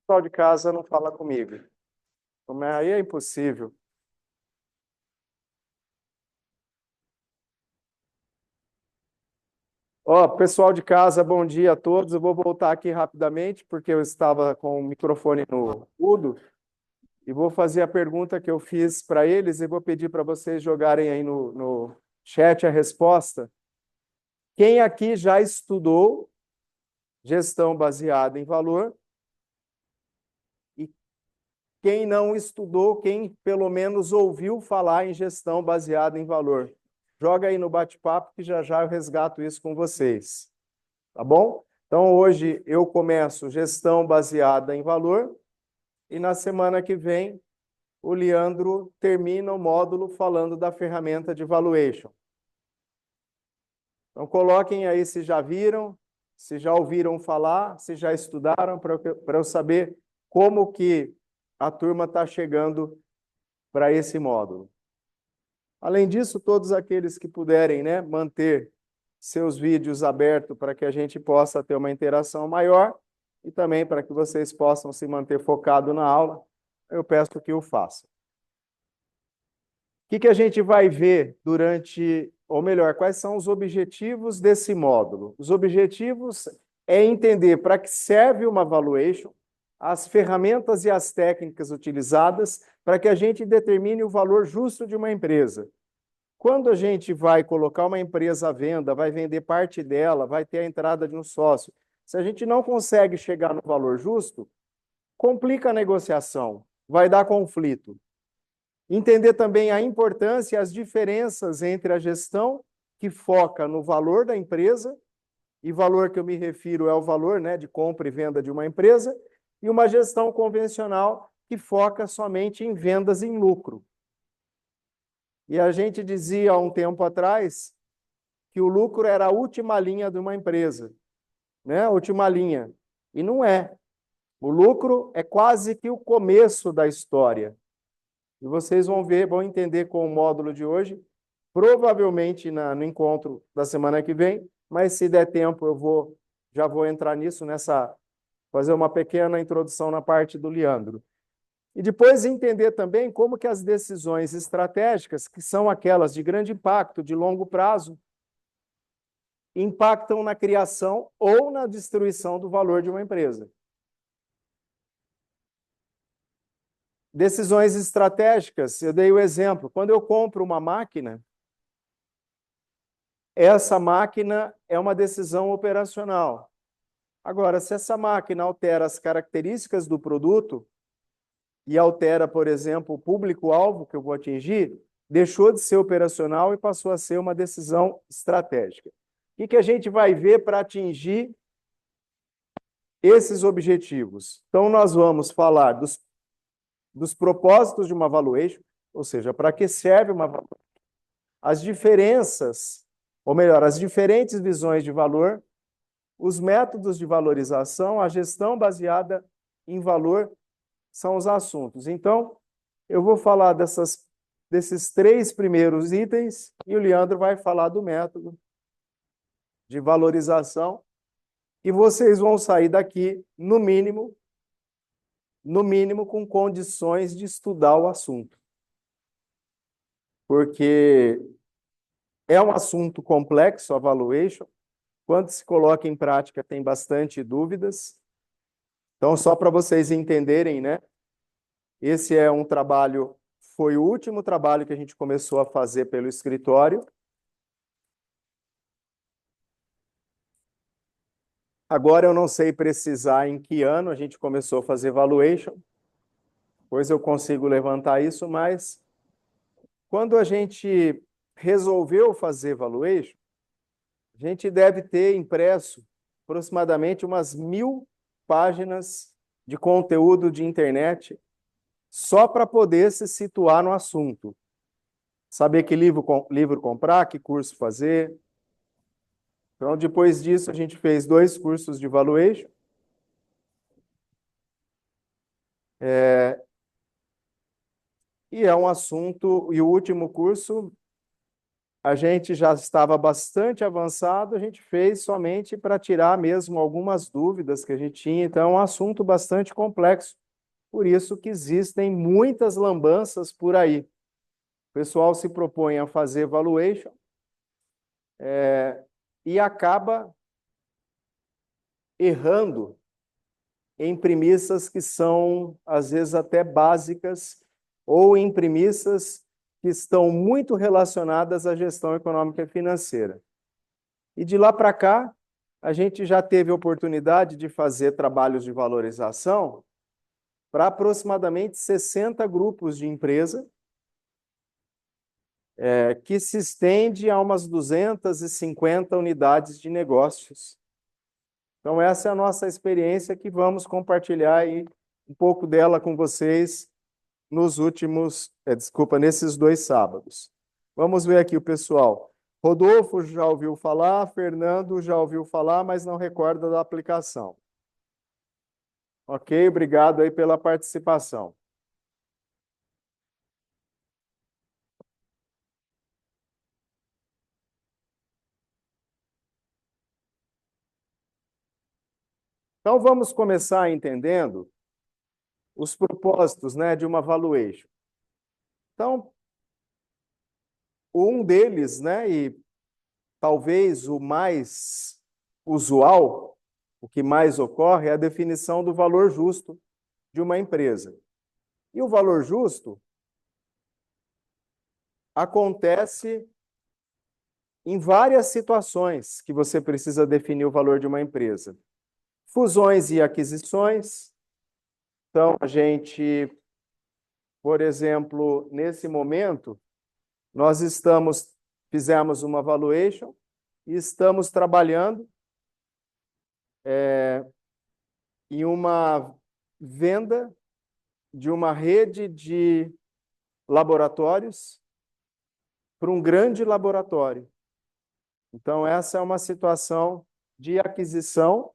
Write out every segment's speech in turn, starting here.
pessoal de casa não fala comigo. Aí é impossível. Ó, pessoal de casa, bom dia a todos. Eu vou voltar aqui rapidamente, porque eu estava com o microfone no mudo, e vou fazer a pergunta que eu fiz para eles e vou pedir para vocês jogarem aí no chat a resposta. Quem aqui já estudou gestão baseada em valor? E quem não estudou, quem pelo menos ouviu falar em gestão baseada em valor? Joga aí no bate-papo que já já eu resgato isso com vocês. Tá bom? Então, hoje eu começo gestão baseada em valor e na semana que vem o Leandro termina o módulo falando da ferramenta de valuation. Então, coloquem aí se já viram, se já ouviram falar, se já estudaram, para eu saber como que a turma está chegando para esse módulo. Além disso, todos aqueles que puderem, né, manter seus vídeos abertos para que a gente possa ter uma interação maior e também para que vocês possam se manter focado na aula, eu peço que o façam. O que a gente vai ver durante, ou melhor, quais são os objetivos desse módulo? Os objetivos é entender para que serve uma valuation, as ferramentas e as técnicas utilizadas para que a gente determine o valor justo de uma empresa. Quando a gente vai colocar uma empresa à venda, vai vender parte dela, vai ter a entrada de um sócio, se a gente não consegue chegar no valor justo, complica a negociação, vai dar conflito. Entender também a importância e as diferenças entre a gestão que foca no valor da empresa, e valor que eu me refiro é o valor, né, de compra e venda de uma empresa, e uma gestão convencional que foca somente em vendas em lucro. E a gente dizia há um tempo atrás que o lucro era a última linha de uma empresa, né? A última linha. E não é. O lucro é quase que o começo da história. E vocês vão ver, vão entender com o módulo de hoje, provavelmente no encontro da semana que vem, mas se der tempo já vou entrar nisso, fazer uma pequena introdução na parte do Leandro. E depois entender também como que as decisões estratégicas, que são aquelas de grande impacto, de longo prazo, impactam na criação ou na destruição do valor de uma empresa. Decisões estratégicas, eu dei o exemplo, quando eu compro uma máquina, essa máquina é uma decisão operacional. Agora, se essa máquina altera as características do produto e altera, por exemplo, o público-alvo que eu vou atingir, deixou de ser operacional e passou a ser uma decisão estratégica. O que a gente vai ver para atingir esses objetivos? Então, nós vamos falar dos propósitos de uma valuation, ou seja, para que serve uma valuation, as diferenças, ou melhor, as diferentes visões de valor, os métodos de valorização, a gestão baseada em valor são os assuntos. Então, eu vou falar desses 3 primeiros itens e o Leandro vai falar do método de valorização e vocês vão sair daqui, no mínimo, com condições de estudar o assunto. Porque é um assunto complexo, a valuation. Quando se coloca em prática, tem bastante dúvidas. Então, só para vocês entenderem, né? Esse é um trabalho, foi o último trabalho que a gente começou a fazer pelo escritório. Agora eu não sei precisar em que ano a gente começou a fazer valuation, pois eu consigo levantar isso, mas quando a gente resolveu fazer valuation, a gente deve ter impresso aproximadamente umas 1.000 páginas de conteúdo de internet só para poder se situar no assunto. Saber que livro comprar, que curso fazer. Então, depois disso, a gente fez 2 cursos de valuation. E é um assunto, e o último curso a gente já estava bastante avançado, a gente fez somente para tirar mesmo algumas dúvidas que a gente tinha. Então, é um assunto bastante complexo, por isso que existem muitas lambanças por aí. O pessoal se propõe a fazer valuation e acaba errando em premissas que são, às vezes, até básicas, ou em premissas que estão muito relacionadas à gestão econômica e financeira. E de lá para cá, a gente já teve oportunidade de fazer trabalhos de valorização para aproximadamente 60 grupos de empresa, que se estende a umas 250 unidades de negócios. Então, essa é a nossa experiência que vamos compartilhar aí um pouco dela com vocês nesses 2 sábados. Vamos ver aqui o pessoal. Rodolfo já ouviu falar, Fernando já ouviu falar, mas não recorda da aplicação. Ok, obrigado aí pela participação. Então, vamos começar entendendo os propósitos, né, de uma valuation. Então, um deles, né, e talvez o mais usual, o que mais ocorre, é a definição do valor justo de uma empresa. E o valor justo acontece em várias situações que você precisa definir o valor de uma empresa. Fusões e aquisições. Então, a gente, por exemplo, nesse momento, nós fizemos uma valuation e estamos trabalhando em uma venda de uma rede de laboratórios para um grande laboratório. Então, essa é uma situação de aquisição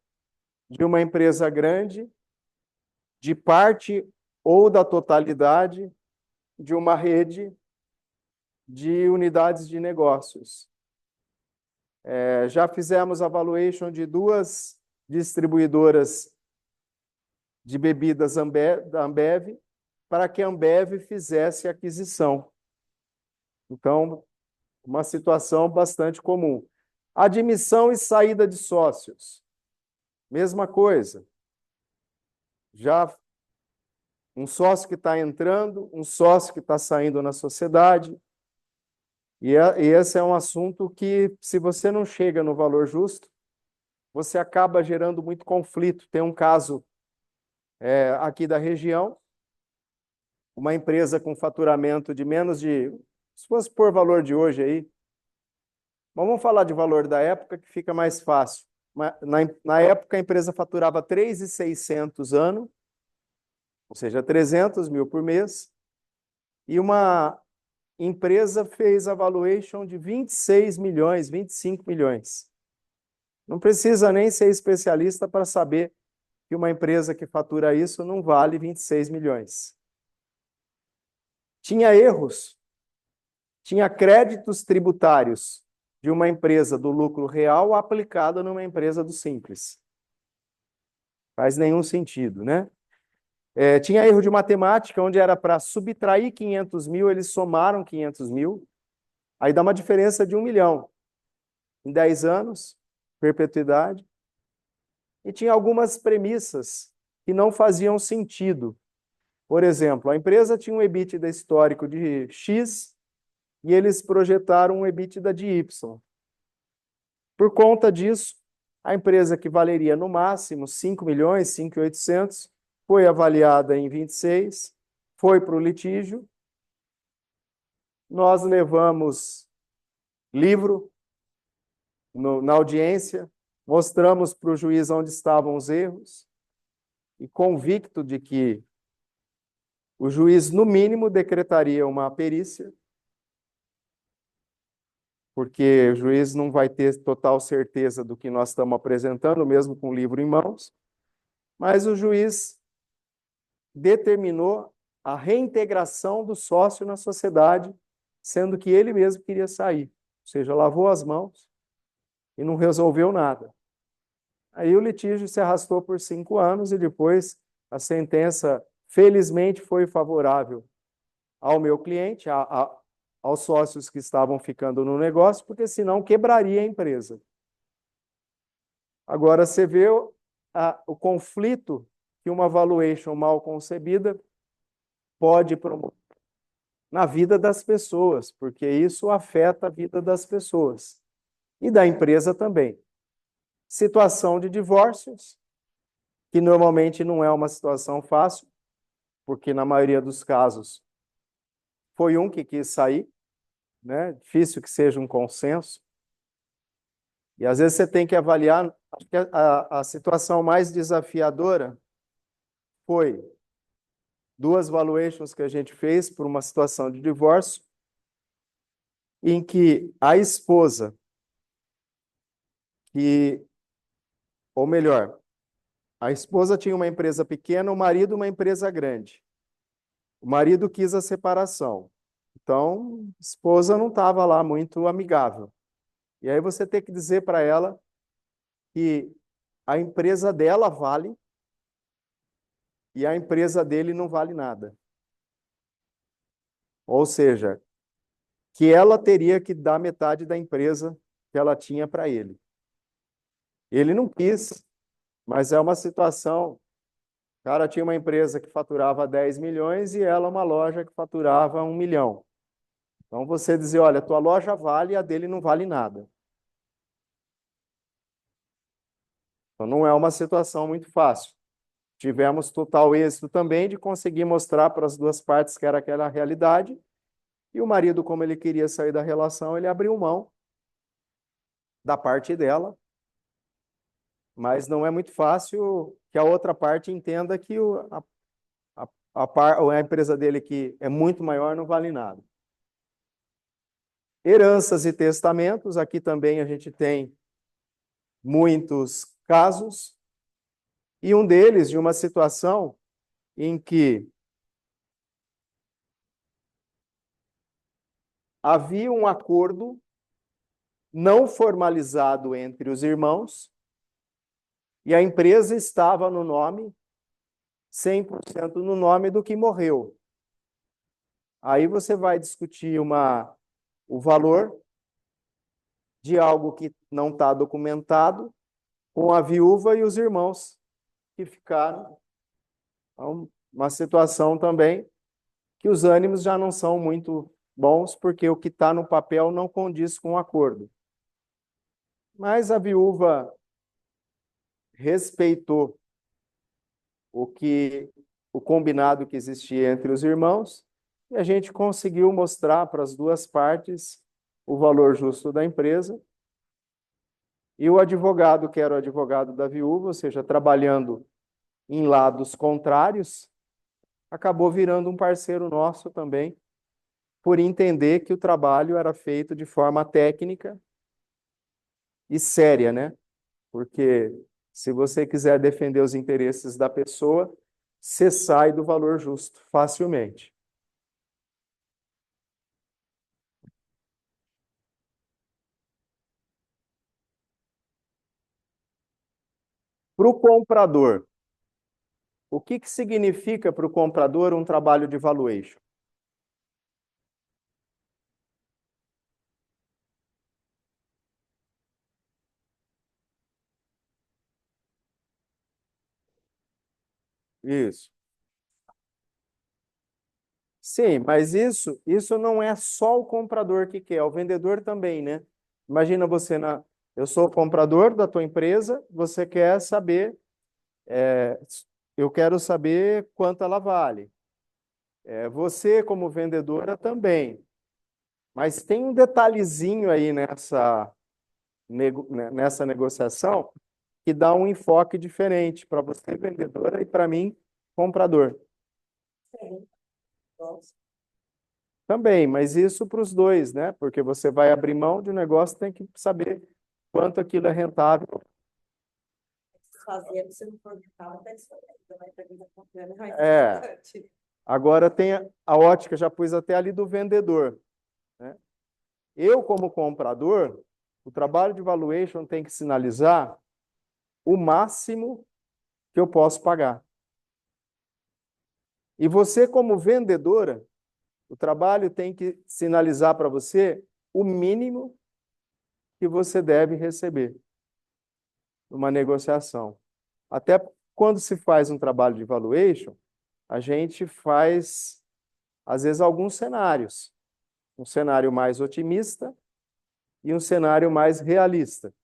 de uma empresa grande, de parte ou da totalidade de uma rede de unidades de negócios. Já fizemos a valuation de 2 distribuidoras de bebidas da Ambev, para que a Ambev fizesse a aquisição. Então, uma situação bastante comum. Admissão e saída de sócios. Mesma coisa. Já um sócio que está entrando, um sócio que está saindo na sociedade. E esse é um assunto que, se você não chega no valor justo, você acaba gerando muito conflito. Tem um caso aqui da região, uma empresa com faturamento de menos de, se fosse por valor de hoje aí, mas vamos falar de valor da época que fica mais fácil. Na época, a empresa faturava 3.600 ano, ou seja, 300 mil por mês, e uma empresa fez a valuation de 26 milhões, 25 milhões. Não precisa nem ser especialista para saber que uma empresa que fatura isso não vale 26 milhões. Tinha erros, tinha créditos tributários de uma empresa do lucro real aplicado numa empresa do simples. Faz nenhum sentido, né? Tinha erro de matemática, onde era para subtrair 500 mil, eles somaram 500 mil, aí dá uma diferença de 1 milhão. Em 10 anos, perpetuidade. E tinha algumas premissas que não faziam sentido. Por exemplo, a empresa tinha um EBITDA histórico de X e eles projetaram um EBITDA de Y. Por conta disso, a empresa que valeria no máximo 5 milhões, 5.800, foi avaliada em 26, foi para o litígio. Nós levamos livro na audiência, mostramos para o juiz onde estavam os erros e convicto de que o juiz, no mínimo, decretaria uma perícia, porque o juiz não vai ter total certeza do que nós estamos apresentando, mesmo com o livro em mãos, mas o juiz determinou a reintegração do sócio na sociedade, sendo que ele mesmo queria sair. seja, lavou as mãos e não resolveu nada. Aí o litígio se arrastou por 5 anos e depois a sentença, felizmente, foi favorável ao meu cliente, aos sócios que estavam ficando no negócio, porque senão quebraria a empresa. Agora você vê o conflito que uma valuation mal concebida pode promover na vida das pessoas, porque isso afeta a vida das pessoas e da empresa também. Situação de divórcios, que normalmente não é uma situação fácil, porque na maioria dos casos foi um que quis sair, né? Difícil que seja um consenso. E às vezes você tem que avaliar, acho que a situação mais desafiadora foi 2 valuations que a gente fez por uma situação de divórcio, em que a esposa, ou melhor, a esposa tinha uma empresa pequena, o marido uma empresa grande. O marido quis a separação. Então, a esposa não estava lá muito amigável. E aí você tem que dizer para ela que a empresa dela vale e a empresa dele não vale nada. Ou seja, que ela teria que dar metade da empresa que ela tinha para ele. Ele não quis, mas é uma situação. O cara tinha uma empresa que faturava 10 milhões e ela uma loja que faturava 1 milhão. Então você dizer, olha, tua loja vale e a dele não vale nada. Então não é uma situação muito fácil. Tivemos total êxito também de conseguir mostrar para as 2 partes que era aquela realidade. E o marido, como ele queria sair da relação, ele abriu mão da parte dela. Mas não é muito fácil que a outra parte entenda que a empresa dele, que é muito maior, não vale nada. Heranças e testamentos, aqui também a gente tem muitos casos, e um deles de uma situação em que havia um acordo não formalizado entre os irmãos e a empresa estava no nome, 100% no nome do que morreu. Aí você vai discutir o valor de algo que não está documentado com a viúva e os irmãos que ficaram. Então, uma situação também que os ânimos já não são muito bons, porque o que está no papel não condiz com o acordo. Mas a viúva respeitou o combinado que existia entre os irmãos e a gente conseguiu mostrar para as 2 partes o valor justo da empresa. E o advogado, que era o advogado da viúva, ou seja, trabalhando em lados contrários, acabou virando um parceiro nosso também, por entender que o trabalho era feito de forma técnica e séria, né? Porque se você quiser defender os interesses da pessoa, você sai do valor justo facilmente. Para o comprador, o que significa para o comprador um trabalho de valuation? Isso. Sim, mas isso não é só o comprador que quer, o vendedor também, né? Imagina você eu sou o comprador da tua empresa, você quer saber, eu quero saber quanto ela vale. Você, como vendedora, também. Mas tem um detalhezinho aí nessa negociação que dá um enfoque diferente para você, vendedora, e para mim, comprador. Sim. Nossa. Também, mas isso para os dois, né? Porque você vai abrir mão de um negócio, tem que saber quanto aquilo é rentável. Fazer, se não for rentável, tá diferente, né? Para quem está comprando, é mais É. importante. Agora tem a ótica, já pus até ali do vendedor, né? Eu, como comprador, o trabalho de valuation tem que sinalizar o máximo que eu posso pagar. E você, como vendedora, o trabalho tem que sinalizar para você o mínimo que você deve receber numa negociação. Até quando se faz um trabalho de valuation, a gente faz, às vezes, alguns cenários. Um cenário mais otimista e um cenário mais realista.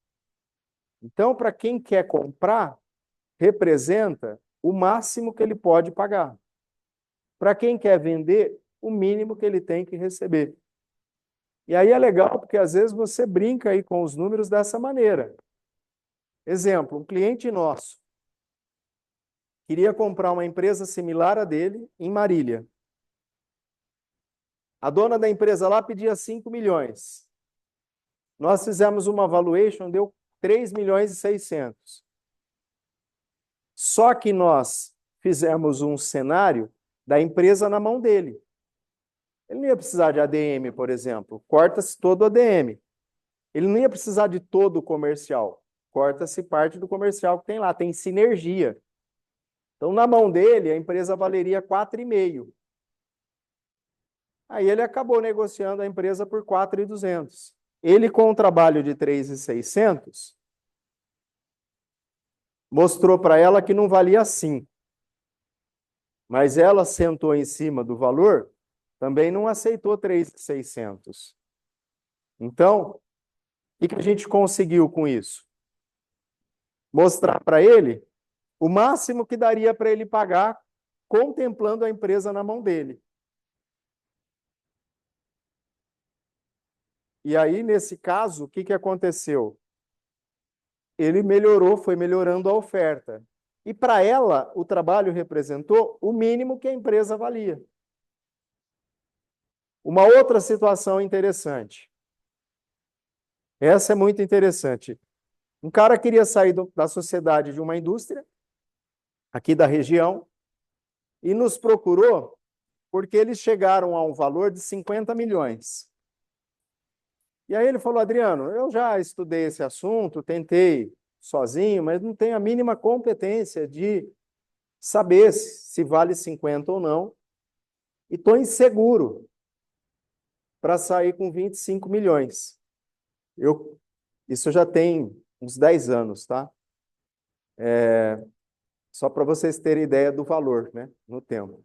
Então, para quem quer comprar, representa o máximo que ele pode pagar. Para quem quer vender, o mínimo que ele tem que receber. E aí é legal, porque às vezes você brinca aí com os números dessa maneira. Exemplo, um cliente nosso queria comprar uma empresa similar a dele em Marília. A dona da empresa lá pedia 5 milhões. Nós fizemos uma valuation, deu 3 milhões e 600. Só que nós fizemos um cenário da empresa na mão dele. Ele não ia precisar de ADM, por exemplo. Corta-se todo o ADM. Ele não ia precisar de todo o comercial. Corta-se parte do comercial que tem lá. Tem sinergia. Então, na mão dele, a empresa valeria 4,5. Aí ele acabou negociando a empresa por 4,200. Ele, com um trabalho de 3,600, mostrou para ela que não valia 5. Mas ela sentou em cima do valor, também não aceitou 3,600. Então, o que a gente conseguiu com isso? Mostrar para ele o máximo que daria para ele pagar, contemplando a empresa na mão dele. E aí, nesse caso, o que aconteceu? Ele melhorou, foi melhorando a oferta. E para ela, o trabalho representou o mínimo que a empresa valia. Uma outra situação interessante. Essa é muito interessante. Um cara queria sair da sociedade de uma indústria, aqui da região, e nos procurou porque eles chegaram a um valor de 50 milhões. E aí ele falou, Adriano, eu já estudei esse assunto, tentei sozinho, mas não tenho a mínima competência de saber se vale 50 ou não, e estou inseguro para sair com 25 milhões. Isso já tem uns 10 anos, tá? Só para vocês terem ideia do valor, né, no tempo.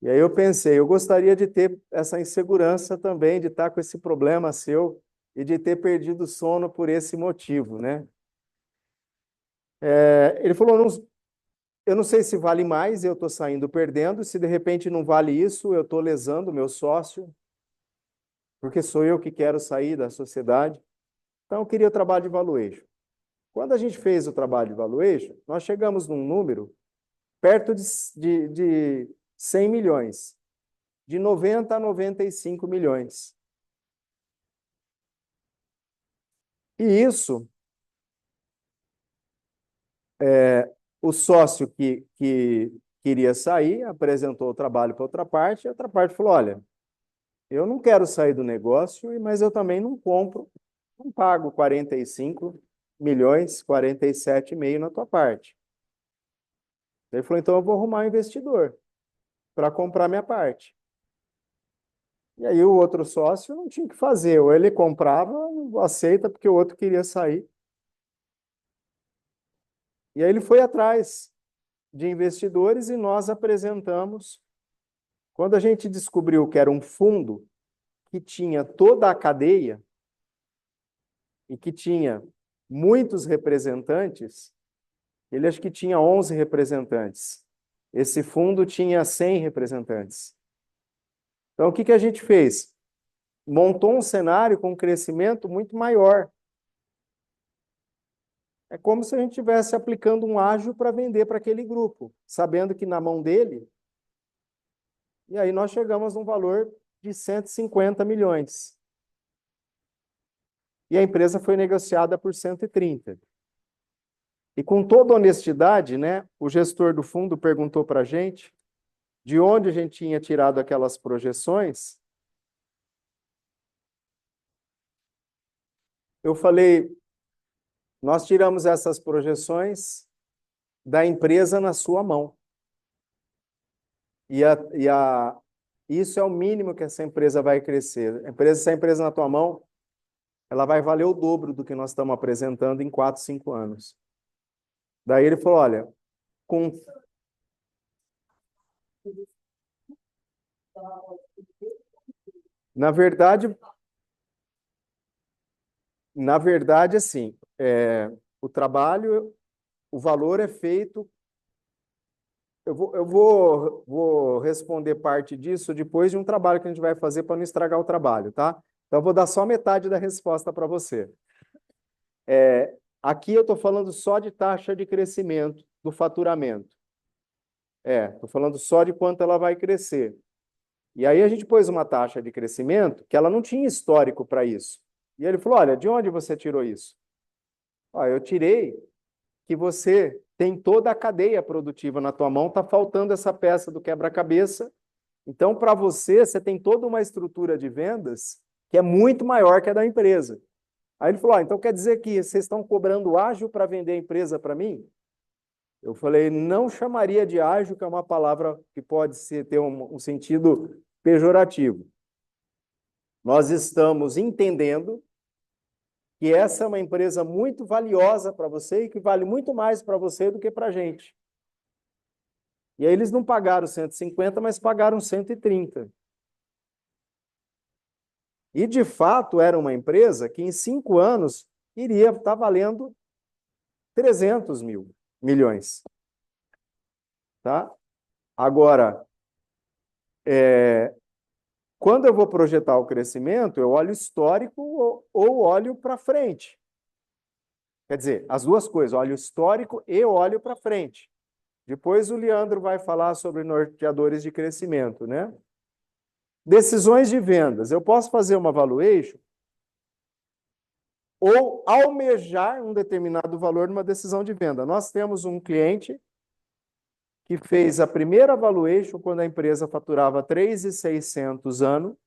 E aí eu pensei, eu gostaria de ter essa insegurança também, de estar com esse problema seu e de ter perdido o sono por esse motivo, né? Ele falou, eu não sei se vale mais, eu estou saindo perdendo, se de repente não vale isso, eu estou lesando o meu sócio, porque sou eu que quero sair da sociedade. Então, eu queria o trabalho de valuation. Quando a gente fez o trabalho de valuation, nós chegamos num número perto de 100 milhões, de 90 a 95 milhões. E isso, o sócio que queria sair apresentou o trabalho para outra parte, e a outra parte falou, olha, eu não quero sair do negócio, mas eu também não compro, não pago 45 milhões, 47,5 na tua parte. Ele falou, então eu vou arrumar um investidor para comprar minha parte. E aí o outro sócio não tinha o que fazer, ou ele comprava, aceita, porque o outro queria sair. E aí ele foi atrás de investidores e nós apresentamos. Quando a gente descobriu que era um fundo que tinha toda a cadeia e que tinha muitos representantes, ele acho que tinha 11 representantes. Esse fundo tinha 100 representantes. Então, o que a gente fez? Montou um cenário com um crescimento muito maior. É como se a gente estivesse aplicando um ágio para vender para aquele grupo, sabendo que na mão dele. E aí nós chegamos num valor de 150 milhões. E a empresa foi negociada por 130. E com toda honestidade, né, o gestor do fundo perguntou para a gente de onde a gente tinha tirado aquelas projeções. eu falei, nós tiramos essas projeções da empresa na sua mão. Isso é o mínimo que essa empresa vai crescer. Se a empresa na tua mão, ela vai valer o dobro do que nós estamos apresentando em 4, 5 anos. Daí ele falou, olha, com... Na verdade, assim, o trabalho, o valor é feito. Eu vou responder parte disso depois de um trabalho que a gente vai fazer para não estragar o trabalho, tá? Então, eu vou dar só metade da resposta para você. Aqui eu estou falando só de taxa de crescimento do faturamento. Estou falando só de quanto ela vai crescer. E aí a gente pôs uma taxa de crescimento que ela não tinha histórico para isso. E ele falou, olha, de onde você tirou isso? Eu tirei que você tem toda a cadeia produtiva na tua mão, está faltando essa peça do quebra-cabeça. Então, para você, você tem toda uma estrutura de vendas que é muito maior que a da empresa. Aí ele falou, então quer dizer que vocês estão cobrando ágil para vender a empresa para mim? Eu falei, não chamaria de ágil, que é uma palavra que pode ter um sentido pejorativo. Nós estamos entendendo que essa é uma empresa muito valiosa para você e que vale muito mais para você do que para a gente. E aí eles não pagaram 150, mas pagaram 130. E, de fato, era uma empresa que em 5 anos iria estar valendo 300 milhões. Tá? Agora, quando eu vou projetar o crescimento, eu olho histórico ou olho para frente. Quer dizer, as duas coisas, olho histórico e olho para frente. Depois o Leandro vai falar sobre norteadores de crescimento, né? Decisões de vendas. Eu posso fazer uma valuation ou almejar um determinado valor numa decisão de venda. Nós temos um cliente que fez a primeira valuation quando a empresa faturava 3.600 ano.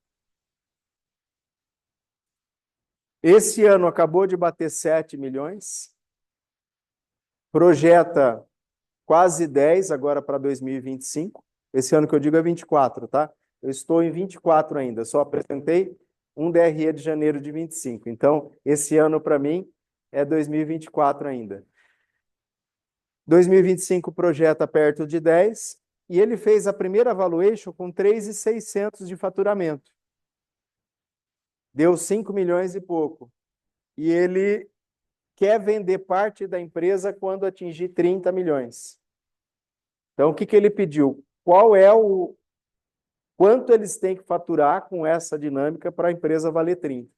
Esse ano acabou de bater 7 milhões. Projeta quase 10 agora para 2025. Esse ano que eu digo é 24, tá? Eu estou em 24 ainda, só apresentei um DRE de janeiro de 25. Então, esse ano para mim é 2024 ainda. 2025 projeta perto de 10 e ele fez a primeira valuation com 3.600 de faturamento. Deu 5 milhões e pouco. E ele quer vender parte da empresa quando atingir 30 milhões. Então, o que ele pediu? Quanto eles têm que faturar com essa dinâmica para a empresa valer 30?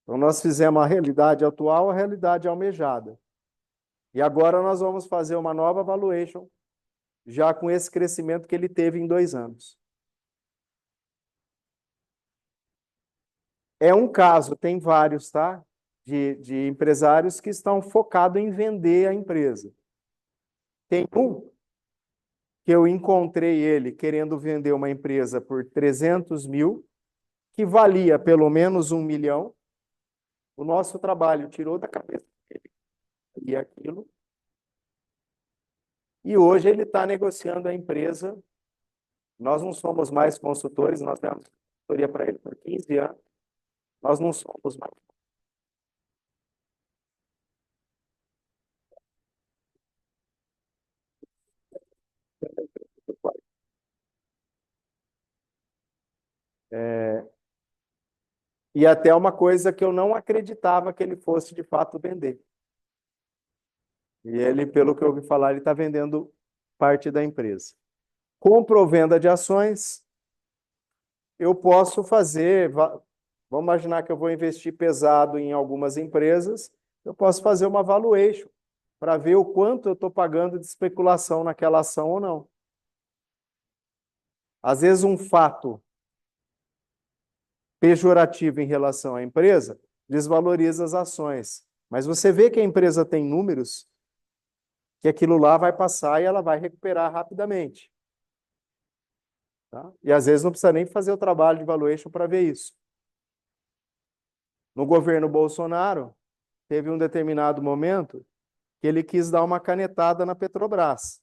Então, nós fizemos a realidade atual, a realidade almejada. E agora nós vamos fazer uma nova valuation, já com esse crescimento que ele teve em 2 anos. É um caso, tem vários, tá? De empresários que estão focados em vender a empresa. Tem um que eu encontrei ele querendo vender uma empresa por 300 mil, que valia pelo menos 1 milhão. O nosso trabalho tirou da cabeça dele e aquilo. E hoje ele está negociando a empresa. Nós não somos mais consultores, nós demos consultoria para ele por 15 anos. Nós não somos mais. E até uma coisa que eu não acreditava que ele fosse de fato vender. E ele, pelo que eu ouvi falar, ele está vendendo parte da empresa. Compra ou venda de ações, eu posso fazer. Vamos imaginar que eu vou investir pesado em algumas empresas, eu posso fazer uma valuation para ver o quanto eu estou pagando de especulação naquela ação ou não. Às vezes, um fato pejorativo em relação à empresa desvaloriza as ações. Mas você vê que a empresa tem números que aquilo lá vai passar e ela vai recuperar rapidamente. Tá? E às vezes não precisa nem fazer o trabalho de valuation para ver isso. No governo Bolsonaro, teve um determinado momento que ele quis dar uma canetada na Petrobras.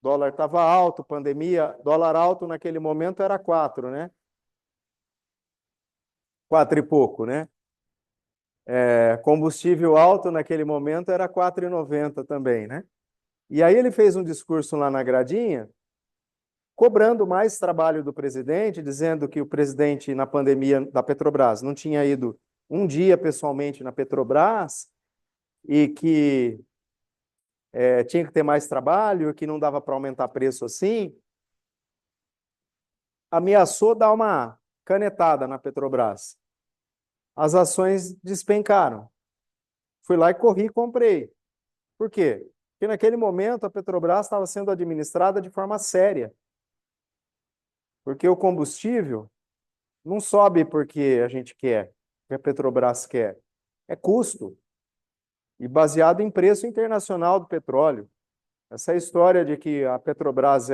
O dólar estava alto, pandemia, dólar alto naquele momento era 4, né? 4 e pouco, né? Combustível alto naquele momento era 4,90 também, né? E aí ele fez um discurso lá na gradinha, cobrando mais trabalho do presidente, dizendo que o presidente, na pandemia da Petrobras, não tinha ido um dia pessoalmente na Petrobras e que tinha que ter mais trabalho, que não dava para aumentar preço assim. Ameaçou dar uma canetada na Petrobras. As ações despencaram. Fui lá e corri e comprei. Por quê? Porque naquele momento a Petrobras estava sendo administrada de forma séria. Porque o combustível não sobe porque a gente quer, que a Petrobras quer. É custo. E baseado em preço internacional do petróleo. Essa história de que a Petrobras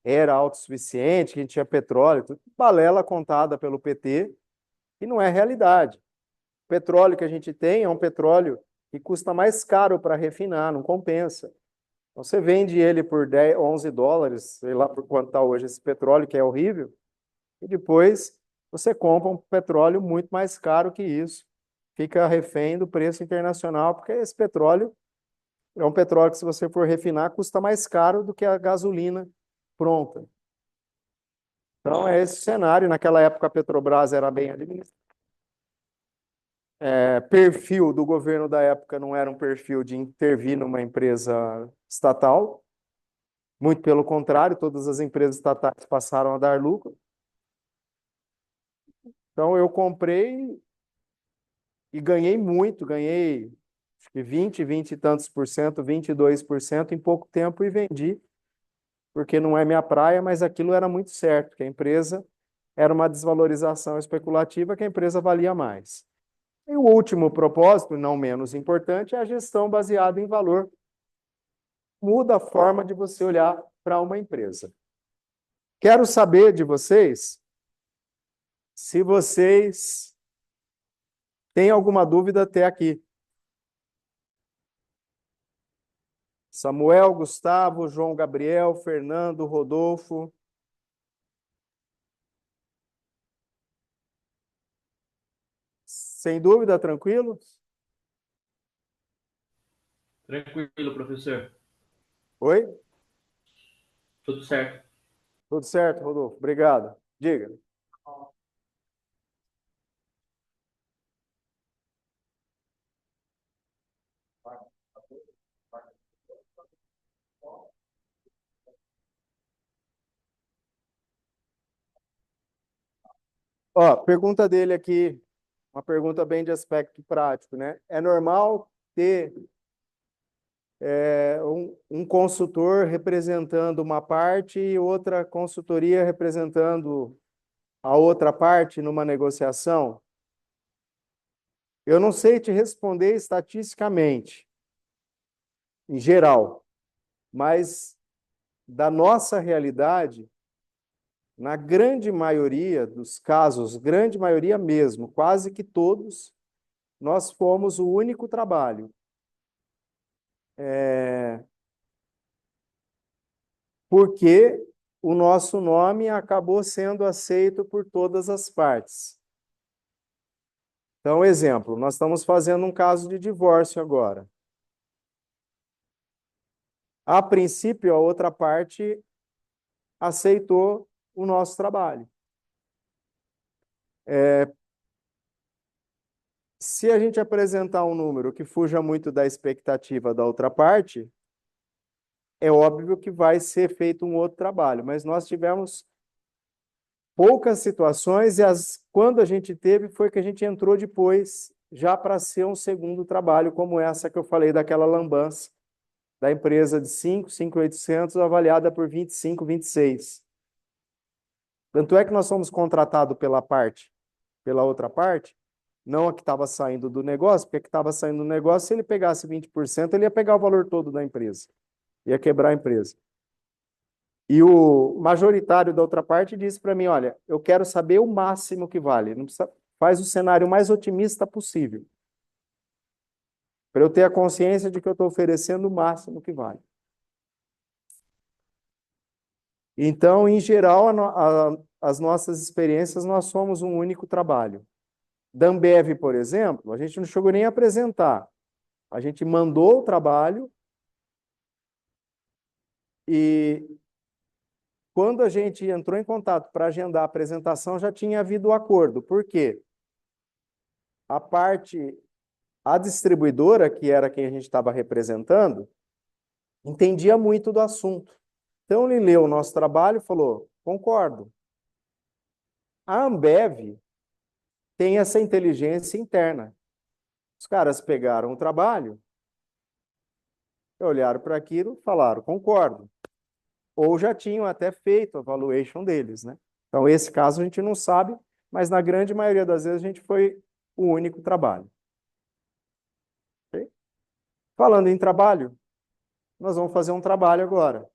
era autossuficiente, que a gente tinha petróleo, tudo balela contada pelo PT, e não é realidade. O petróleo que a gente tem é um petróleo que custa mais caro para refinar, não compensa. Então, você vende ele por 10, 11 dólares, sei lá por quanto está hoje esse petróleo, que é horrível, e depois você compra um petróleo muito mais caro que isso. Fica refém do preço internacional, porque esse petróleo é um petróleo que, se você for refinar, custa mais caro do que a gasolina pronta. Então, é esse cenário. Naquela época, a Petrobras era bem administrada. Perfil do governo da época não era um perfil de intervir numa empresa estatal. Muito pelo contrário, todas as empresas estatais passaram a dar lucro. Então, eu comprei e ganhei muito, ganhei acho que 20 e tantos por cento, 22% em pouco tempo e vendi, porque não é minha praia, mas aquilo era muito certo, que a empresa era uma desvalorização especulativa, que a empresa valia mais. E o último propósito, não menos importante, é a gestão baseada em valor. Muda a forma de você olhar para uma empresa. Quero saber de vocês se vocês têm alguma dúvida até aqui. Samuel, Gustavo, João Gabriel, Fernando, Rodolfo. Sem dúvida, tranquilo? Tranquilo, professor. Oi? Tudo certo. Tudo certo, Rodolfo? Obrigado. Diga. Ó, pergunta dele aqui, uma pergunta bem de aspecto prático, né? É normal ter um consultor representando uma parte e outra consultoria representando a outra parte numa negociação? Eu não sei te responder estatisticamente, em geral, mas da nossa realidade, na grande maioria dos casos, grande maioria mesmo, quase que todos, nós fomos o único trabalho. Porque o nosso nome acabou sendo aceito por todas as partes. Então, exemplo, nós estamos fazendo um caso de divórcio agora. A princípio, a outra parte aceitou o nosso trabalho. Se a gente apresentar um número que fuja muito da expectativa da outra parte, é óbvio que vai ser feito um outro trabalho, mas nós tivemos poucas situações e quando a gente teve foi que a gente entrou depois já para ser um segundo trabalho, como essa que eu falei daquela lambança da empresa de 5.800 avaliada por 25, 26. Tanto é que nós fomos contratados pela outra parte, não a que estava saindo do negócio, porque a que estava saindo do negócio, se ele pegasse 20%, ele ia pegar o valor todo da empresa, ia quebrar a empresa. E o majoritário da outra parte disse para mim, olha, eu quero saber o máximo que vale, não precisa Faz o cenário mais otimista possível, para eu ter a consciência de que eu estou oferecendo o máximo que vale. Então, em geral, as nossas experiências, nós somos um único trabalho. Da Ambev, por exemplo, a gente não chegou nem a apresentar. A gente mandou o trabalho e quando a gente entrou em contato para agendar a apresentação, já tinha havido o acordo. Por quê? A distribuidora, que era quem a gente estava representando, entendia muito do assunto. Então, ele leu o nosso trabalho e falou: concordo. A Ambev tem essa inteligência interna. Os caras pegaram o trabalho, olharam para aquilo, falaram: concordo. Ou já tinham até feito a valuation deles, né? Então, esse caso a gente não sabe, mas na grande maioria das vezes a gente foi o único trabalho. Okay? Falando em trabalho, nós vamos fazer um trabalho agora.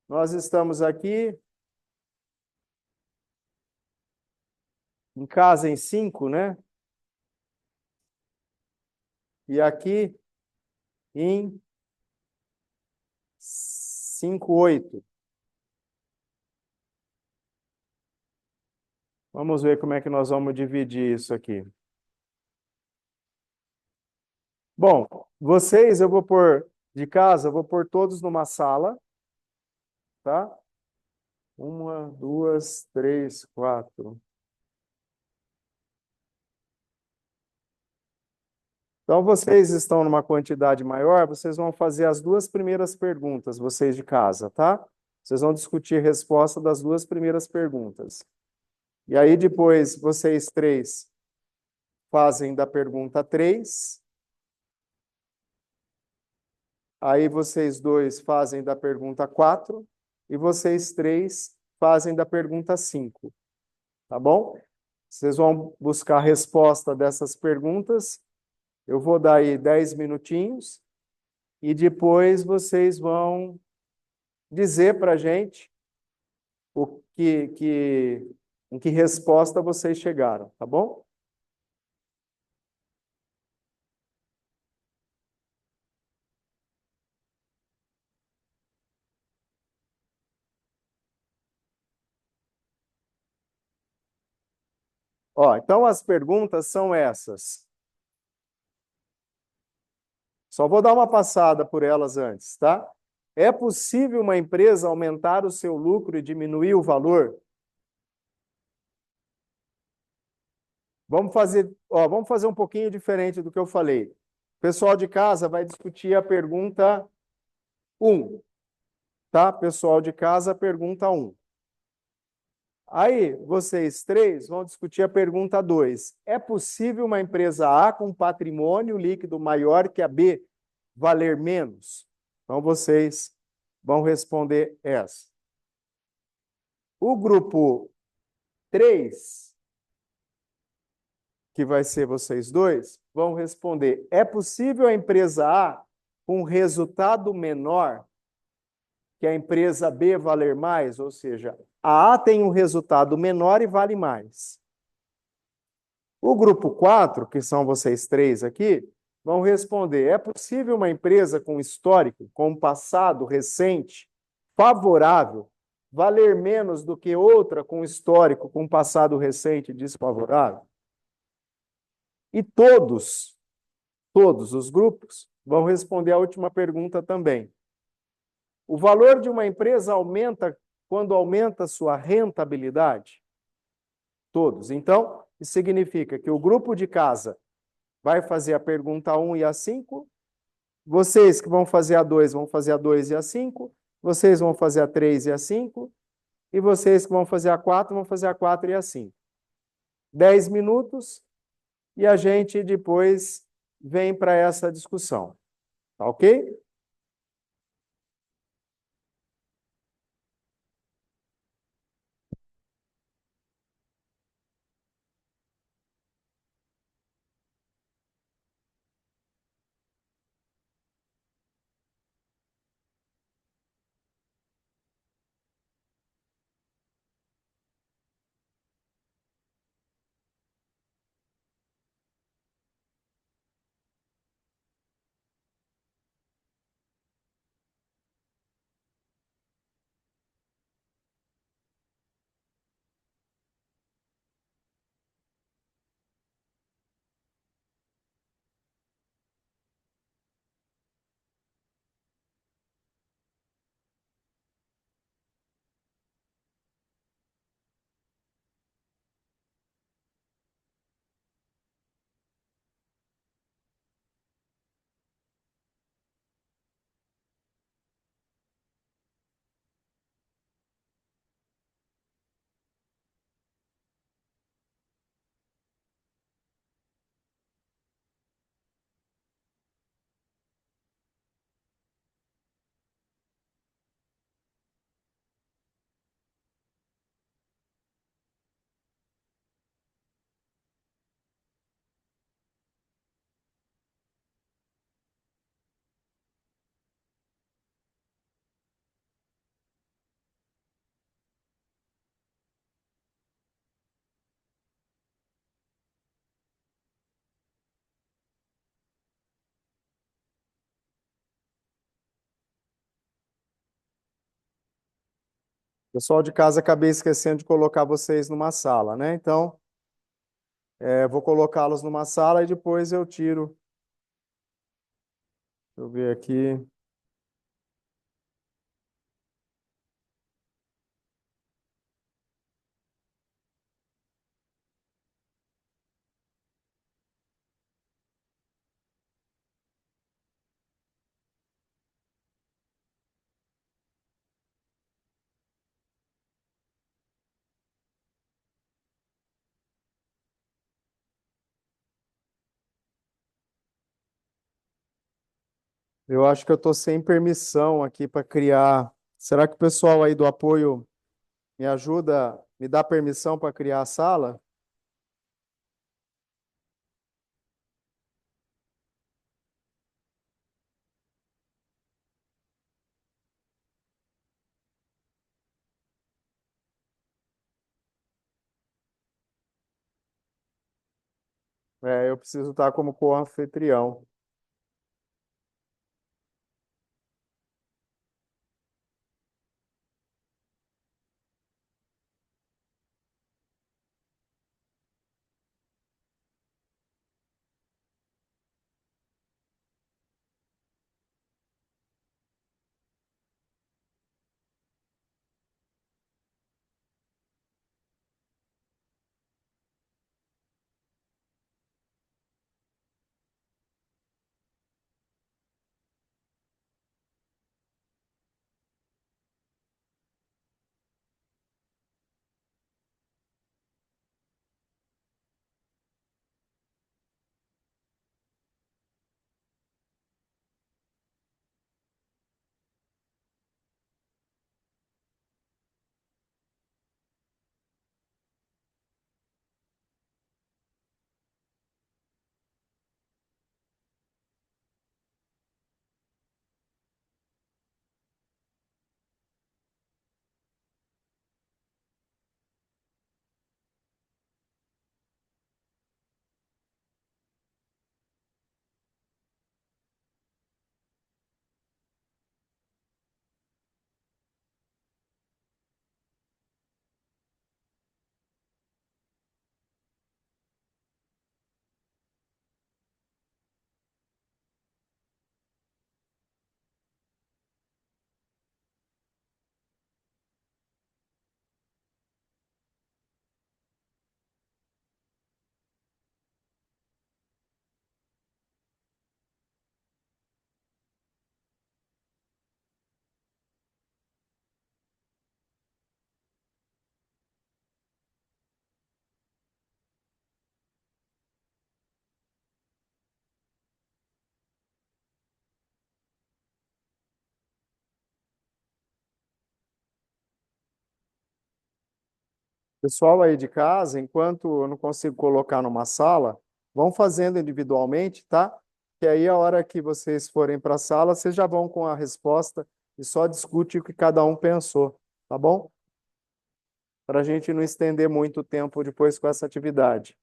Nós estamos aqui em casa em 5, né? E aqui em 5, 8. Vamos ver como é que nós vamos dividir isso aqui. Bom, vocês eu vou pôr de casa, eu vou pôr todos numa sala, tá? 1, 2, 3, 4. Então, vocês estão numa quantidade maior, vocês vão fazer as duas primeiras perguntas, vocês de casa, tá? Vocês vão discutir a resposta das duas primeiras perguntas. E aí, depois, vocês três fazem da pergunta 3. Aí, vocês dois fazem da pergunta 4. E vocês três fazem da pergunta 5. Tá bom? Vocês vão buscar a resposta dessas perguntas. Eu vou dar aí 10 minutinhos. E depois vocês vão dizer para a gente em que resposta vocês chegaram, tá bom? Ó, então as perguntas são essas. Só vou dar uma passada por elas antes, tá? É possível uma empresa aumentar o seu lucro e diminuir o valor? Vamos fazer um pouquinho diferente do que eu falei. O pessoal de casa vai discutir a pergunta 1, tá? Pessoal de casa, pergunta 1. Aí, vocês três vão discutir a pergunta 2. É possível uma empresa A com patrimônio líquido maior que a B valer menos? Então, vocês vão responder essa. O grupo 3, que vai ser vocês dois, vão responder: é possível a empresa A com resultado menor que a empresa B valer mais? Ou seja, a A tem um resultado menor e vale mais. O grupo 4, que são vocês três aqui, vão responder: é possível uma empresa com histórico, com um passado recente, favorável, valer menos do que outra com histórico, com passado recente desfavorável? E todos os grupos vão responder a última pergunta também. O valor de uma empresa aumenta quando aumenta sua rentabilidade? Todos. Então, isso significa que o grupo de casa vai fazer a pergunta 1 e a 5, vocês que vão fazer a 2 vão fazer a 2 e a 5, vocês vão fazer a 3 e a 5, e vocês que vão fazer a 4 vão fazer a 4 e a 5. 10 minutos e a gente depois vem para essa discussão. Tá ok? Pessoal de casa, acabei esquecendo de colocar vocês numa sala, né? Então, vou colocá-los numa sala e depois eu tiro. Deixa eu ver aqui. Eu acho que eu estou sem permissão aqui para criar. Será que o pessoal aí do apoio me ajuda, me dá permissão para criar a sala? Eu preciso estar como co-anfitrião. Pessoal aí de casa, enquanto eu não consigo colocar numa sala, vão fazendo individualmente, tá? Que aí a hora que vocês forem para a sala, vocês já vão com a resposta e só discute o que cada um pensou, tá bom? Para a gente não estender muito tempo depois com essa atividade.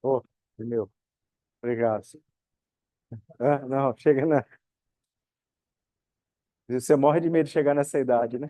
Ô, meu, obrigado. Não, chega na. Você morre de medo de chegar nessa idade, né?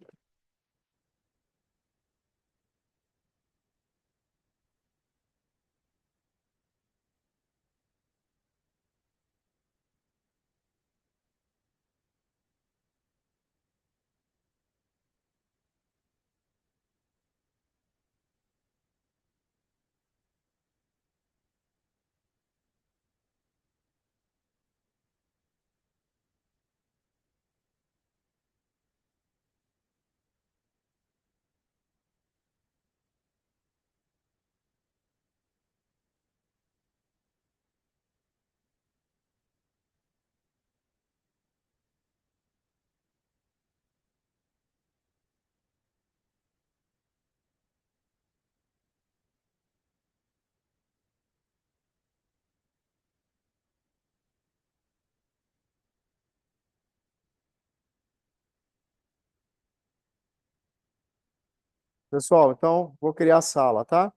Pessoal, então vou criar a sala, tá?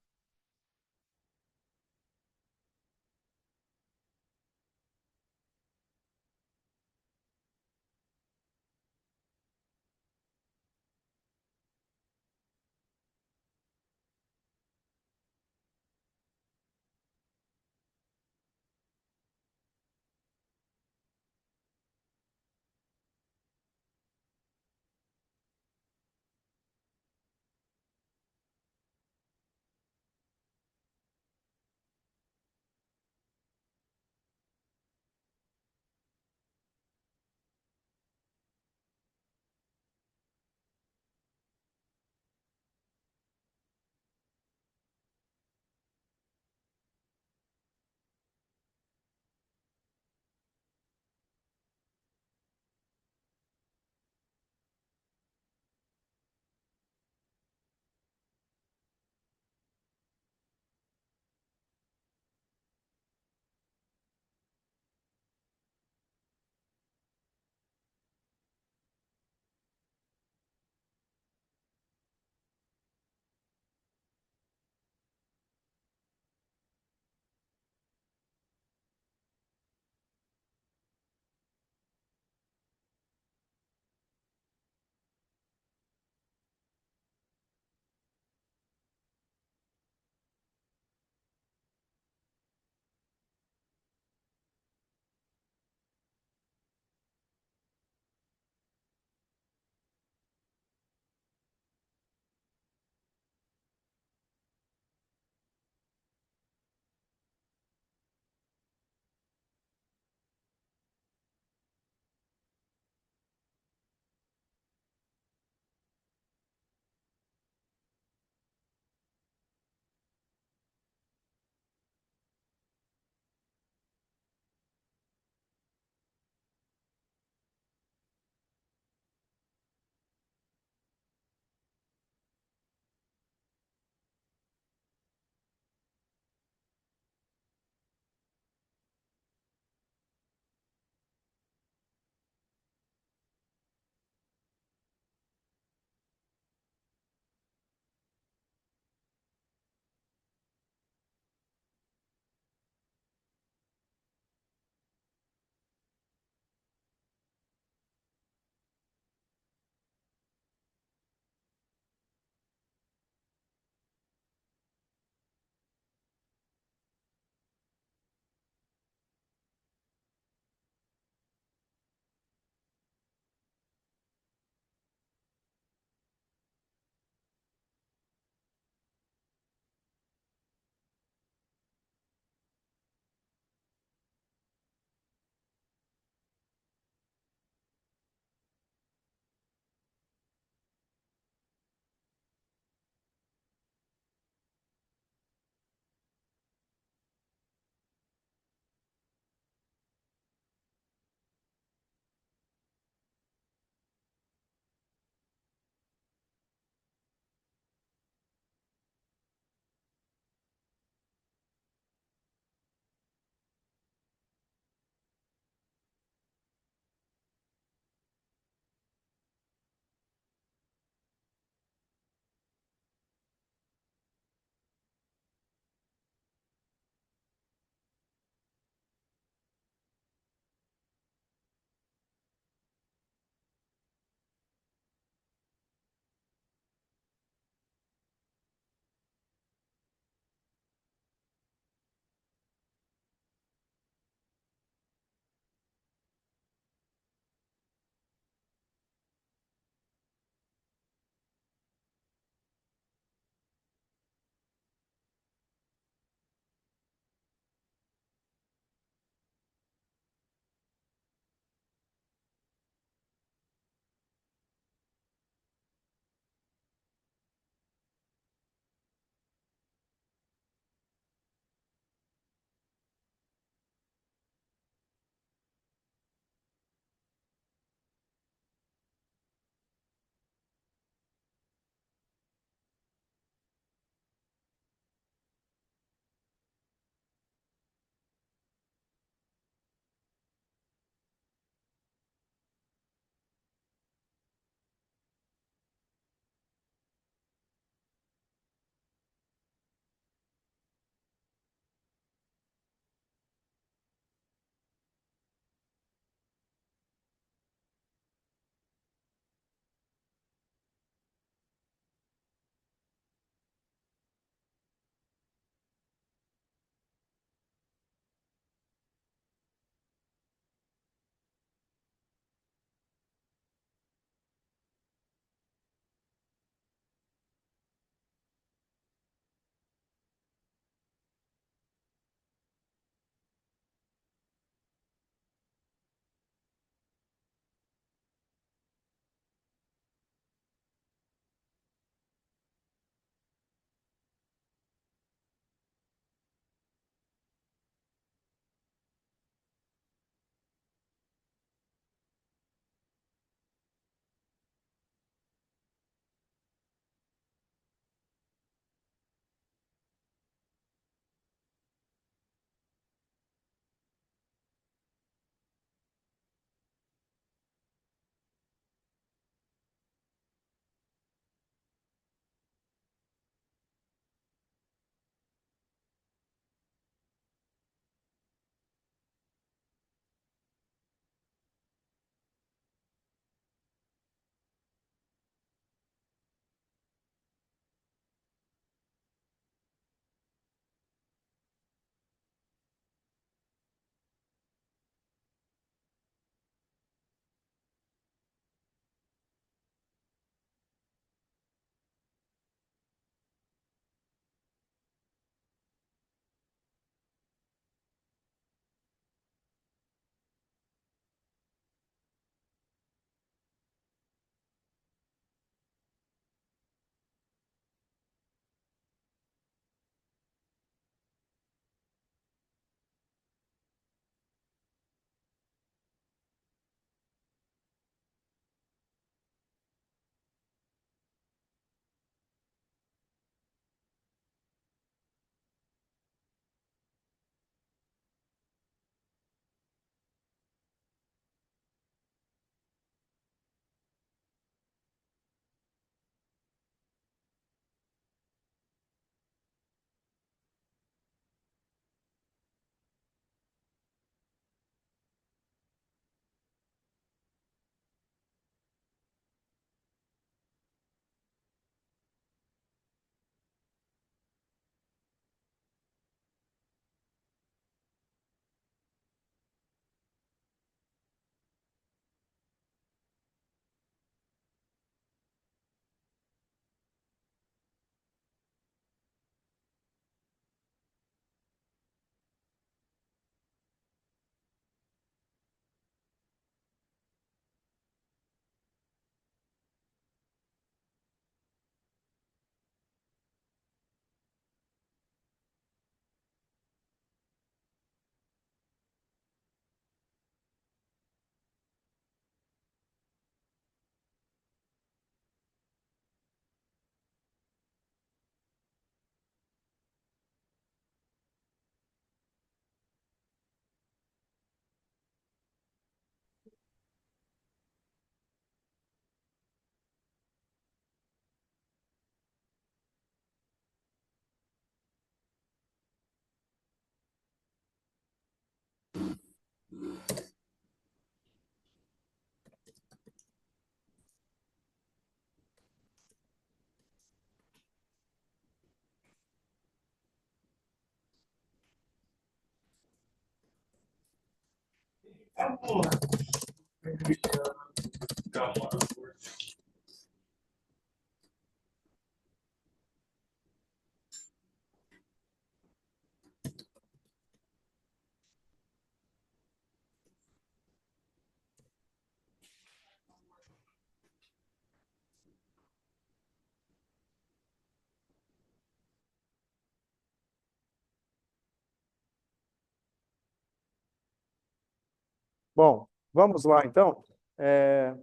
Bom, vamos lá então. É,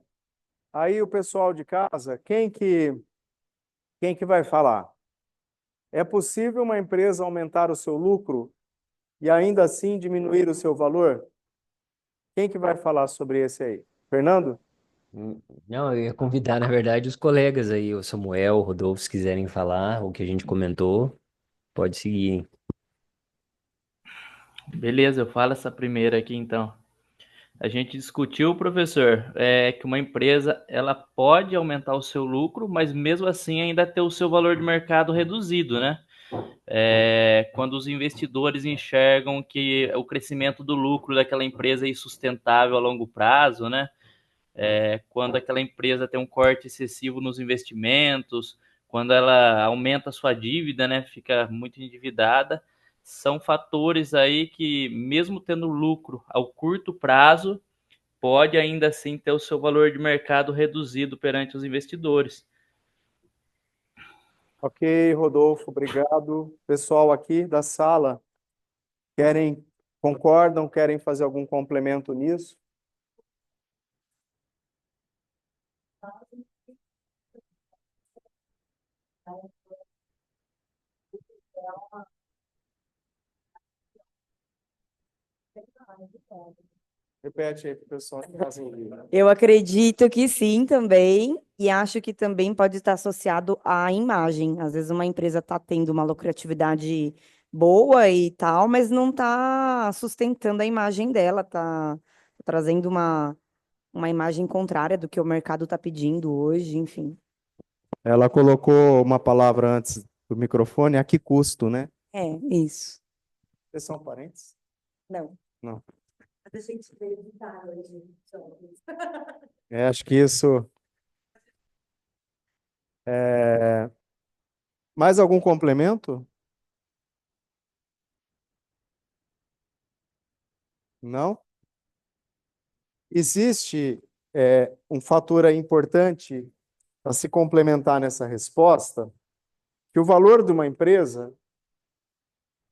aí o pessoal de casa, quem que vai falar? É possível uma empresa aumentar o seu lucro e ainda assim diminuir o seu valor? Quem que vai falar sobre esse aí? Fernando? Não, eu ia convidar, na verdade, os colegas aí, o Samuel, o Rodolfo, se quiserem falar o que a gente comentou, pode seguir, hein? Beleza, eu falo essa primeira aqui então. A gente discutiu, professor, que uma empresa ela pode aumentar o seu lucro, mas mesmo assim ainda ter o seu valor de mercado reduzido, né? Quando os investidores enxergam que o crescimento do lucro daquela empresa é insustentável a longo prazo, né? Quando aquela empresa tem um corte excessivo nos investimentos, quando ela aumenta a sua dívida, né, fica muito endividada, são fatores aí que, mesmo tendo lucro ao curto prazo, pode ainda assim ter o seu valor de mercado reduzido perante os investidores. Ok, Rodolfo, obrigado. Pessoal aqui da sala, querem, concordam, querem fazer algum complemento nisso? Repete aí para o pessoal que casa em Eu acredito que sim também, e acho que também pode estar associado à imagem. Às vezes uma empresa está tendo uma lucratividade boa e tal, mas não está sustentando a imagem dela, está trazendo uma imagem contrária do que o mercado está pedindo hoje, enfim. Ela colocou uma palavra antes do microfone, a que custo, né? É, isso. Vocês são parentes? Não. Não. A gente veio evitar hoje. Acho que isso. Mais algum complemento? Não? Existe um fator aí importante para se complementar nessa resposta, que o valor de uma empresa,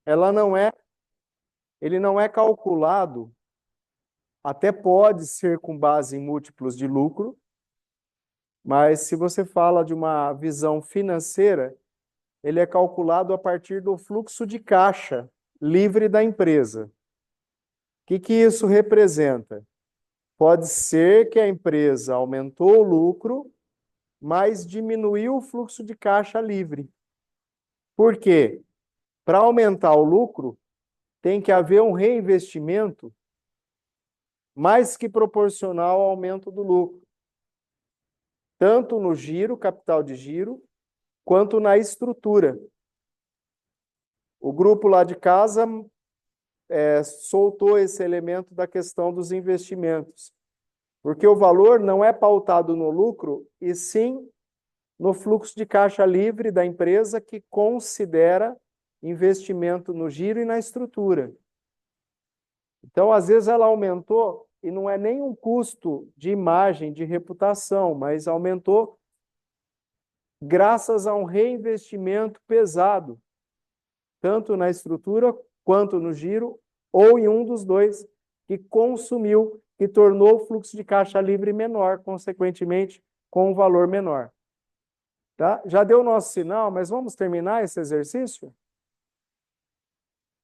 ela não é, ele não é calculado, até pode ser com base em múltiplos de lucro, mas se você fala de uma visão financeira, ele é calculado a partir do fluxo de caixa livre da empresa. O que isso representa? Pode ser que a empresa aumentou o lucro, mas diminuiu o fluxo de caixa livre. Por quê? Para aumentar o lucro, tem que haver um reinvestimento mais que proporcional ao aumento do lucro, tanto no giro, capital de giro, quanto na estrutura. O grupo lá de casa soltou esse elemento da questão dos investimentos, porque o valor não é pautado no lucro, e sim no fluxo de caixa livre da empresa, que considera investimento no giro e na estrutura. Então, às vezes, ela aumentou, e não é nem um custo de imagem, de reputação, mas aumentou graças a um reinvestimento pesado, tanto na estrutura quanto no giro, ou em um dos dois, que consumiu, que tornou o fluxo de caixa livre menor, consequentemente, com um valor menor. Tá? Já deu o nosso sinal, mas vamos terminar esse exercício?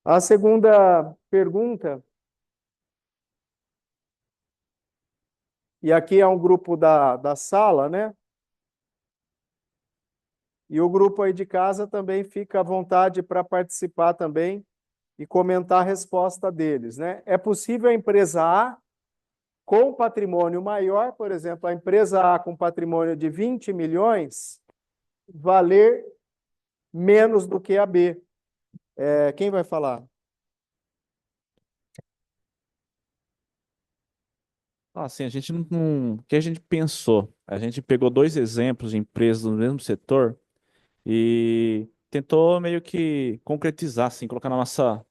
A segunda pergunta, e aqui é um grupo da sala, né? E o grupo aí de casa também fica à vontade para participar também e comentar a resposta deles, né? É possível a empresa A com patrimônio maior, por exemplo, a empresa A com patrimônio de 20 milhões, valer menos do que a B. Quem vai falar? Assim, a gente o que a gente pensou? A gente pegou dois exemplos de empresas do mesmo setor e tentou meio que concretizar, assim, colocar na nossa.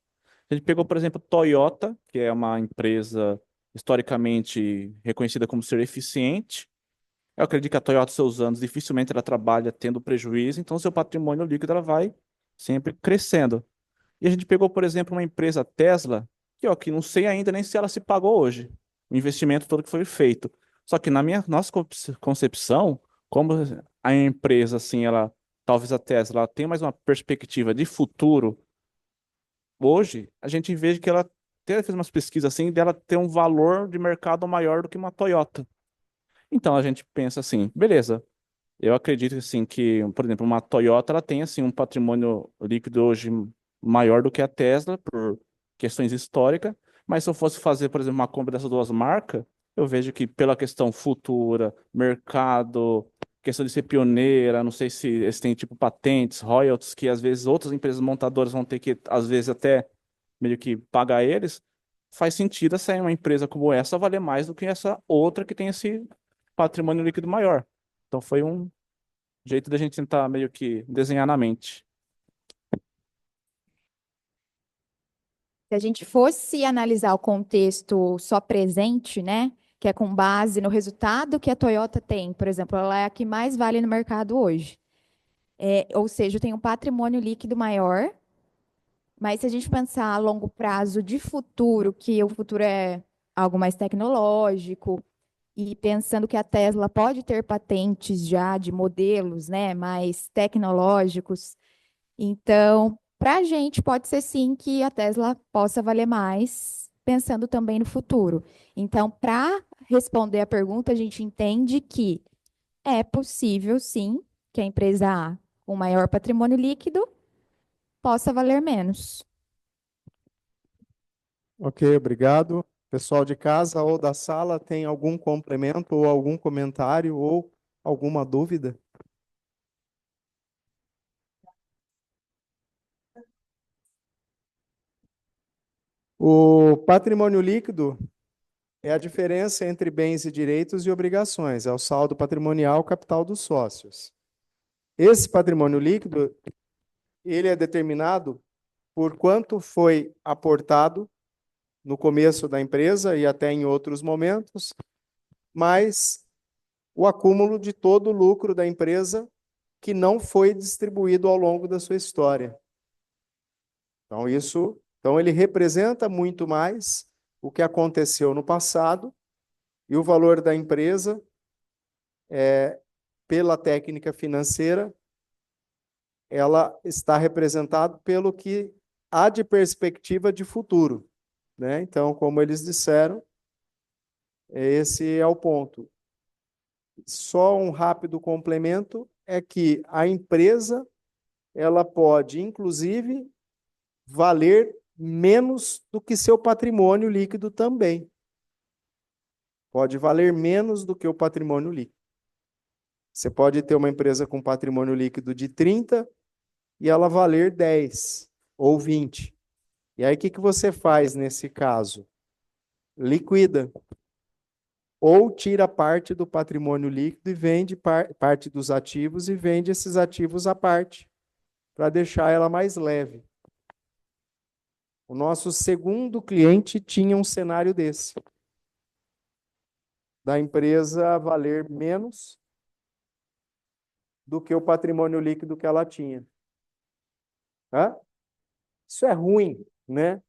A gente pegou, por exemplo, Toyota, que é uma empresa historicamente reconhecida como ser eficiente. Eu acredito que a Toyota, seus anos, dificilmente ela trabalha tendo prejuízo, então seu patrimônio líquido ela vai sempre crescendo. E a gente pegou, por exemplo, uma empresa Tesla, que, ó, que não sei ainda nem se ela se pagou hoje, o investimento todo que foi feito. Só que na nossa concepção, como a empresa, assim, ela, talvez a Tesla, ela tem mais uma perspectiva de futuro, hoje, a gente vê que ela até fez umas pesquisas assim, dela ter um valor de mercado maior do que uma Toyota. Então a gente pensa assim, beleza, eu acredito assim que, por exemplo, uma Toyota ela tem assim um patrimônio líquido hoje maior do que a Tesla por questões históricas, mas se eu fosse fazer, por exemplo, uma compra dessas duas marcas, eu vejo que pela questão futura, mercado, questão de ser pioneira, não sei se eles têm tipo patentes, royalties, que às vezes outras empresas montadoras vão ter que, às vezes, até meio que pagar eles, faz sentido essa uma empresa como essa valer mais do que essa outra que tem esse patrimônio líquido maior. Então foi um jeito da gente tentar meio que desenhar na mente. Se a gente fosse analisar o contexto só presente, né, que é com base no resultado que a Toyota tem, por exemplo, ela é a que mais vale no mercado hoje. Ou seja, tem um patrimônio líquido maior, mas se a gente pensar a longo prazo de futuro, que o futuro é algo mais tecnológico, e pensando que a Tesla pode ter patentes já de modelos, né, mais tecnológicos, então, para a gente, pode ser sim que a Tesla possa valer mais, pensando também no futuro. Então, para responder a pergunta, a gente entende que é possível, sim, que a empresa A, com maior patrimônio líquido, possa valer menos. Ok, obrigado. Pessoal de casa ou da sala, tem algum complemento ou algum comentário ou alguma dúvida? O patrimônio líquido é a diferença entre bens e direitos e obrigações, é o saldo patrimonial capital dos sócios. Esse patrimônio líquido, ele é determinado por quanto foi aportado no começo da empresa e até em outros momentos, mais o acúmulo de todo o lucro da empresa que não foi distribuído ao longo da sua história. Então ele representa muito mais o que aconteceu no passado e o valor da empresa pela técnica financeira, ela está representada pelo que há de perspectiva de futuro, né? Então, como eles disseram, esse é o ponto. Só um rápido complemento é que a empresa ela pode, inclusive, valer menos do que seu patrimônio líquido também. Pode valer menos do que o patrimônio líquido. Você pode ter uma empresa com patrimônio líquido de 30 e ela valer 10 ou 20. E aí, o que você faz nesse caso? Liquida. Ou tira parte do patrimônio líquido e vende parte dos ativos e vende esses ativos à parte, para deixar ela mais leve. O nosso segundo cliente tinha um cenário desse, da empresa valer menos do que o patrimônio líquido que ela tinha. Hã? Isso é ruim, né?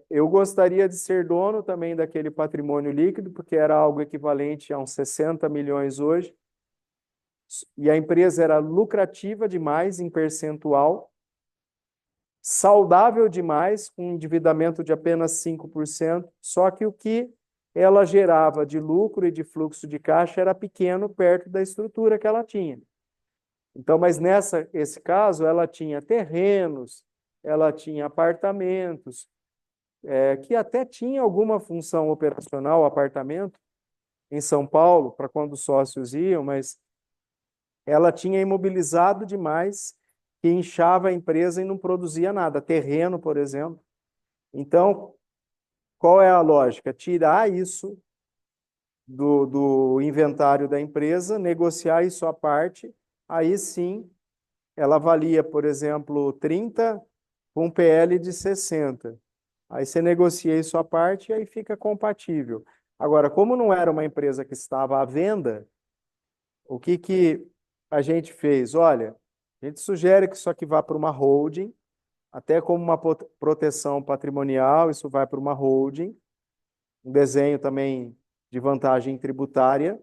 Eu gostaria de ser dono também daquele patrimônio líquido, porque era algo equivalente a uns 60 milhões hoje, e a empresa era lucrativa demais em percentual, saudável demais, com um endividamento de apenas 5%, só que o que ela gerava de lucro e de fluxo de caixa era pequeno perto da estrutura que ela tinha. Então, mas esse caso, ela tinha terrenos, ela tinha apartamentos, que até tinha alguma função operacional, apartamento, em São Paulo, para quando os sócios iam, mas ela tinha imobilizado demais, que inchava a empresa e não produzia nada. Terreno, por exemplo. Então, qual é a lógica? Tirar isso do inventário da empresa, negociar isso à parte, aí sim ela valia, por exemplo, 30 com um PL de 60. Aí você negocia isso à parte e aí fica compatível. Agora, como não era uma empresa que estava à venda, o que a gente fez? Olha, a gente sugere que isso aqui vá para uma holding, até como uma proteção patrimonial, isso vai para uma holding, um desenho também de vantagem tributária,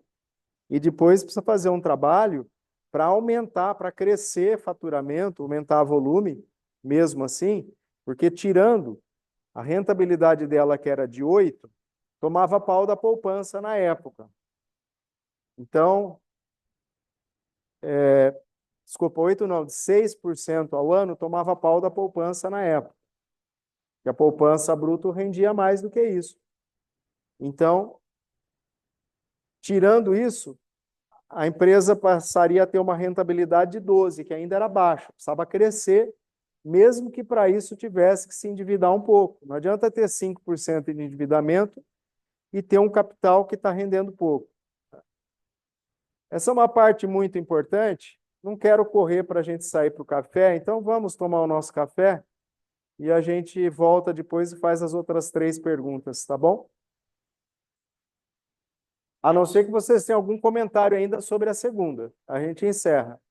e depois precisa fazer um trabalho para aumentar, para crescer faturamento, aumentar volume, mesmo assim, porque tirando a rentabilidade dela, que era de 8, tomava pau da poupança na época. Então, desculpa, 8 não, de 6% ao ano tomava pau da poupança na época. E a poupança bruto rendia mais do que isso. Então, tirando isso, a empresa passaria a ter uma rentabilidade de 12, que ainda era baixa, precisava crescer, mesmo que para isso tivesse que se endividar um pouco. Não adianta ter 5% de endividamento e ter um capital que está rendendo pouco. Essa é uma parte muito importante. Não quero correr para a gente sair para o café, então vamos tomar o nosso café e a gente volta depois e faz as outras 3 perguntas, tá bom? A não ser que vocês tenham algum comentário ainda sobre a segunda. A gente encerra.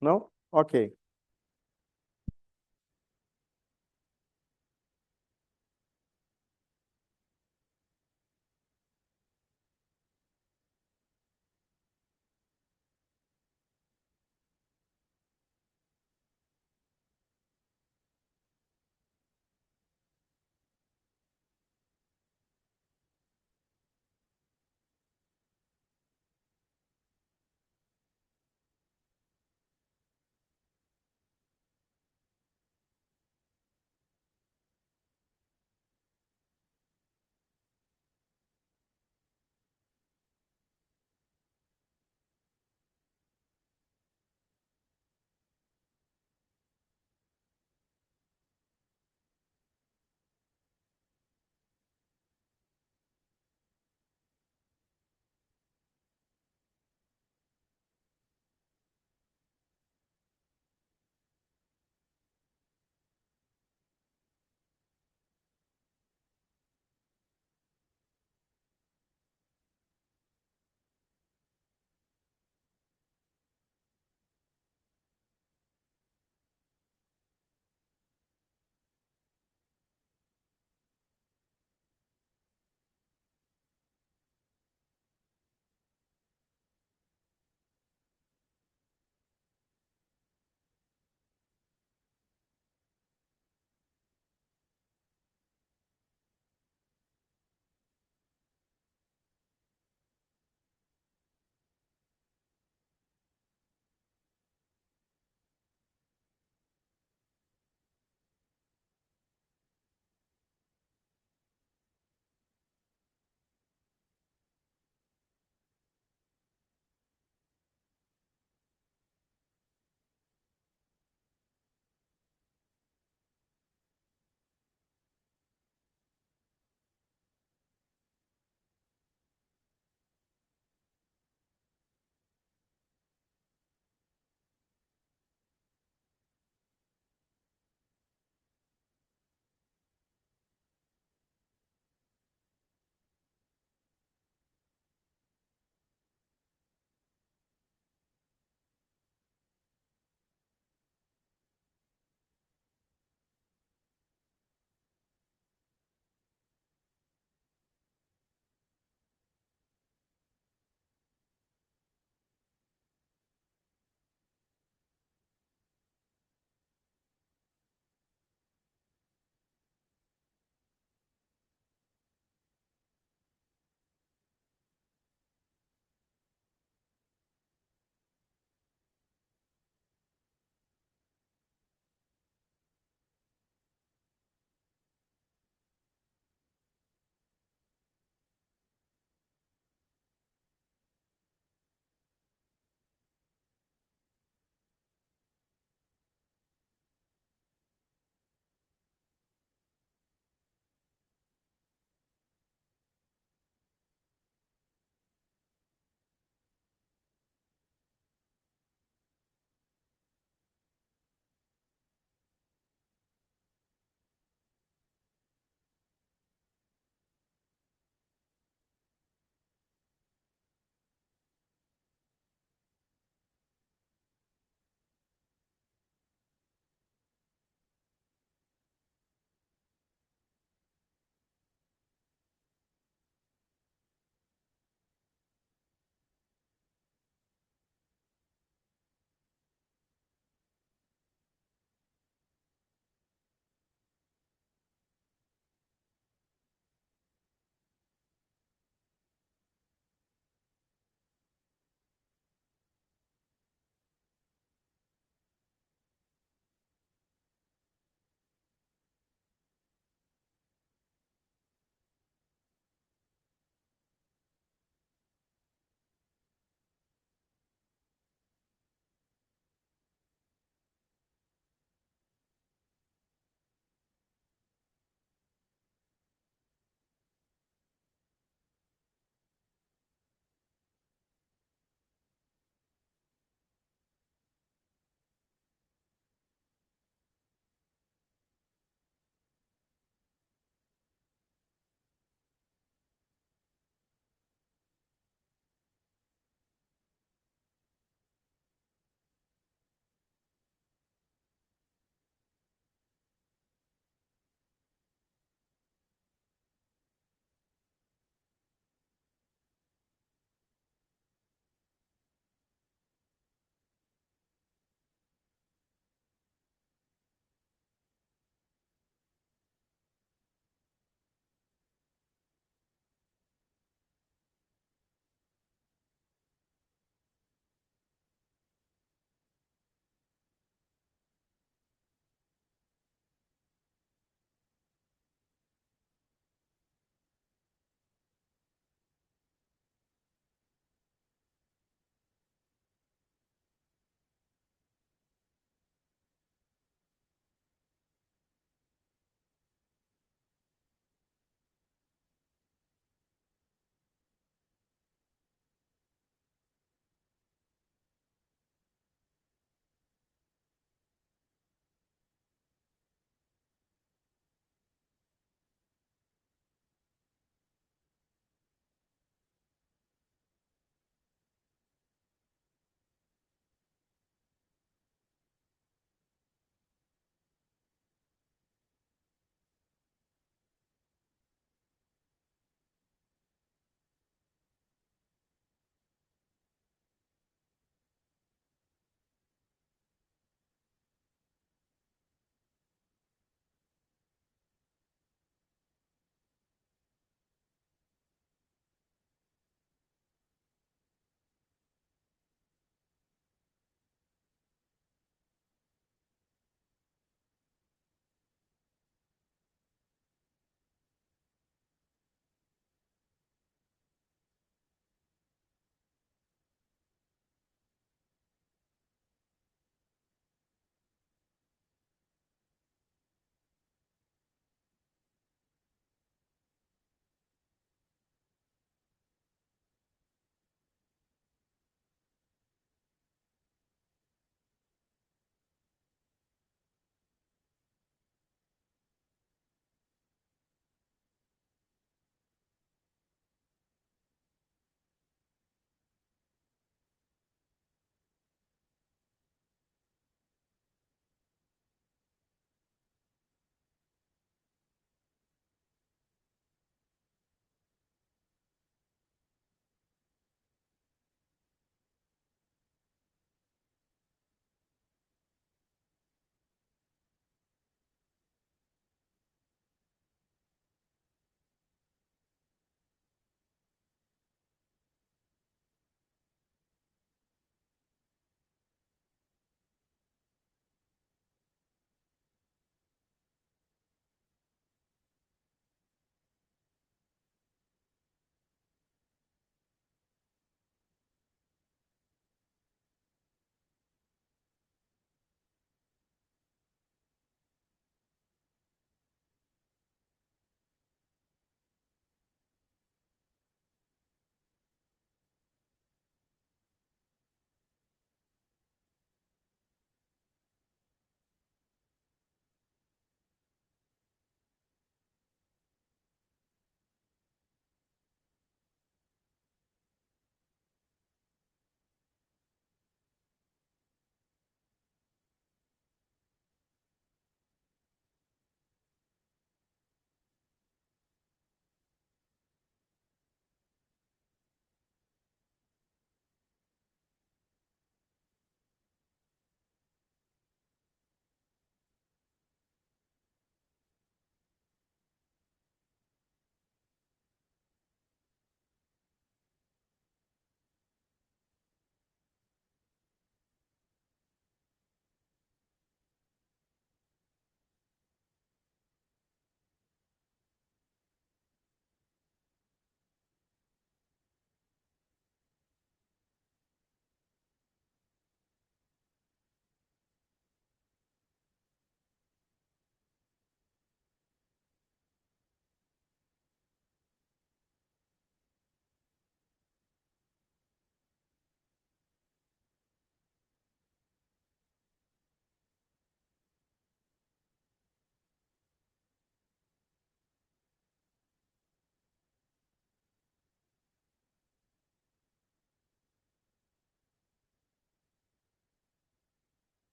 Não? Ok.